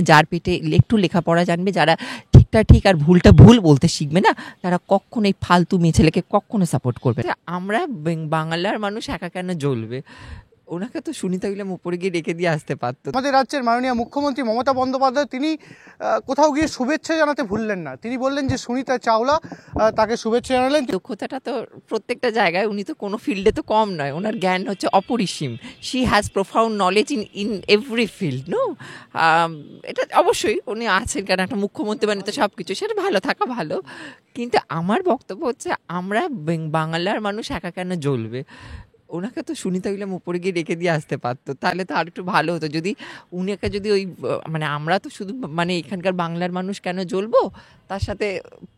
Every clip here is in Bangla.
যার পেটে একটু লেখাপড়া জানবে, যারা ঠিকটা ঠিক আর ভুলটা ভুল বলতে শিখবে না, তারা কখনো এই ফালতু মেয়ে ছেলেকে কখনো সাপোর্ট করবে না। আমরা বাংলার মানুষ একা কেন জ্বলবে? ওনাকে তো সুনিতা উইলিয়াম উপরে গিয়ে রেখে দিয়ে আসতে পারতো। আমাদের রাজ্যের মাননীয় মুখ্যমন্ত্রী মমতা বন্দ্যোপাধ্যায় তিনি কোথাও গিয়ে শুভেচ্ছা জানাতে ভুললেন না। তিনি বললেন যে সুনিতা চাওলা তাকে শুভেচ্ছা জানালেন। দক্ষতাটা তো প্রত্যেকটা জায়গায়, উনি তো কোনো ফিল্ডে তো কম নয়, ওনার জ্ঞান হচ্ছে অপরিসীম। She has profound knowledge in every field, no? এটা অবশ্যই উনি আছেন, কারণ একটা মুখ্যমন্ত্রী মানে তো সব কিছু, সেটা ভালো থাকা ভালো। কিন্তু আমার বক্তব্য হচ্ছে আমরা বাংলার মানুষ একা কেন জ্বলবে? ওনাকে তো সুনিতা উইলিয়াম উপরে গিয়ে রেখে দিয়ে আসতে পারতো, তাহলে তো আর একটু ভালো হতো। যদি উনাকে যদি ওই মানে আমরা তো শুধু মানে এখানকার বাংলার মানুষ কেন জ্বলবো, তার সাথে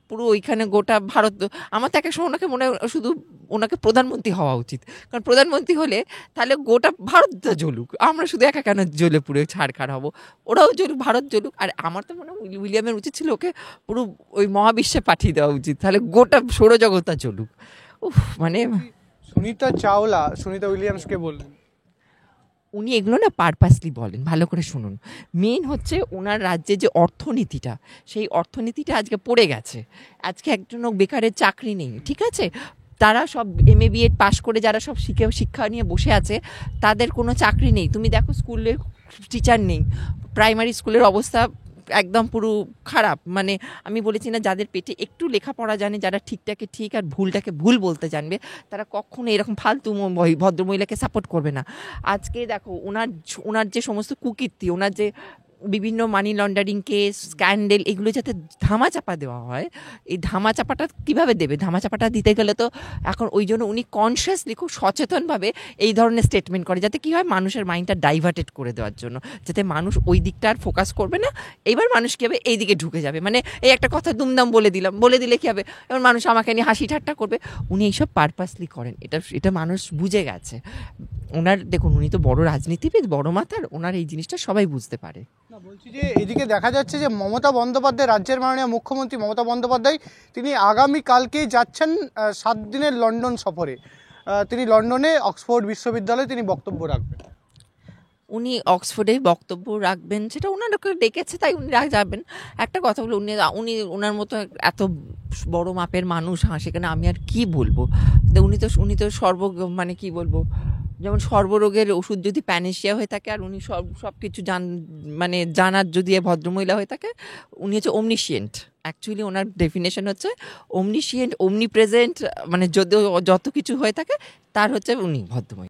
পুরো ওইখানে গোটা ভারত। আমার তো একটা সময় ওনাকে মনে হয় শুধু ওনাকে প্রধানমন্ত্রী হওয়া উচিত, কারণ প্রধানমন্ত্রী হলে তাহলে গোটা ভারতটা জ্বলুক, আমরা শুধু একা কেন জ্বলে পুরো ছাড়খাড় হবো? ওরাও জ্বলুক, ভারত জ্বলুক। আর আমার তো মনে হয় উইলিয়ামের উচিত ছিল ওকে পুরো ওই মহাবিশ্বে পাঠিয়ে দেওয়া উচিত, তাহলে গোটা সৌরজগৎটা জ্বলুক। উফ, মানে সুনিতা চাওলা সুনিতা উইলিয়ামসকে বললেন, উনি এগুলো না পারপাসলি বলেন, ভালো করে শুনুন। মেন হচ্ছে ওনার রাজ্যে যে অর্থনীতিটা, সেই অর্থনীতিটা আজকে পড়ে গেছে। আজকে একজনও বেকারের চাকরি নেই, ঠিক আছে? তারা সব MA BEd পাশ করে যারা সব শিক্ষা নিয়ে বসে আছে, তাদের কোনো চাকরি নেই। তুমি দেখো স্কুলের টিচার নেই, প্রাইমারি স্কুলের অবস্থা একদম পুরো খারাপ। মানে আমি বলেছি না, যাদের পেটে একটু লেখাপড়া জানে, যারা ঠিকটাকে ঠিক আর ভুলটাকে ভুল বলতে জানবে, তারা কখনো এরকম ফালতু ভদ্রমহিলাকে সাপোর্ট করবে না। আজকে দেখো ওনার যে সমস্ত কুকীর্তি, ওনার যে বিভিন্ন মানি লন্ডারিং কেস, স্ক্যান্ডেল, এগুলো যাতে ধামাচাপা দেওয়া হয়, এই ধামাচাপাটা কীভাবে দেবে? ধামাচাপাটা দিতে গেলে তো এখন ওই জন্য উনি কনসিয়াসলি খুব সচেতনভাবে এই ধরনের স্টেটমেন্ট করে, যাতে কী হয়, মানুষের মাইন্ডটা ডাইভার্টেড করে দেওয়ার জন্য, যাতে মানুষ ওই দিকটা আর ফোকাস করবে না। এইবার মানুষ কী হবে, এই দিকে ঢুকে যাবে। মানে এই একটা কথা দুমদাম বলে দিলে কী হবে, এবার মানুষ আমাকে নিয়ে হাসি ঠাট্টা করবে। উনি এইসব পারপাসলি করেন, এটা মানুষ বুঝে গেছে। ওনার দেখুন, উনি তো বড় রাজনীতিবিদ, বড় মাথার, ওনার এই জিনিসটা সবাই বুঝতে পারে। না বলছি যে এদিকে দেখা যাচ্ছে যে মমতা বন্দ্যোপাধ্যায়, রাজ্যের মাননীয় মুখ্যমন্ত্রী মমতা বন্দ্যোপাধ্যায় তিনি আগামীকালকেই যাচ্ছেন 7 দিনের লন্ডন সফরে। তিনি লন্ডনে অক্সফোর্ড বিশ্ববিদ্যালয়ে তিনি বক্তব্য রাখবেন। উনি অক্সফোর্ডে বক্তব্য রাখবেন, সেটা ওনাকে ডেকেছে তাই উনি যাবেন। একটা কথা বলে, উনি ওনার মতো এত বড় মাপের মানুষ, সেখানে আমি আর কি বলবো? উনি তো মানে কি বলবো, যেমন সর্বরোগের ওষুধ যদি প্যানেশিয়া হয়ে থাকে, আর উনি সব কিছু মানে জানার যদি ভদ্রমহিলা হয়ে থাকে, উনি হচ্ছে ওমনিশিয়েন্ট। অ্যাকচুয়ালি ওনার ডেফিনেশন হচ্ছে ওমনিশিয়েন্ট, ওমনি প্রেজেন্ট, মানে যত কিছু হয়ে থাকে তার হচ্ছে উনি ভদ্রমহিলা।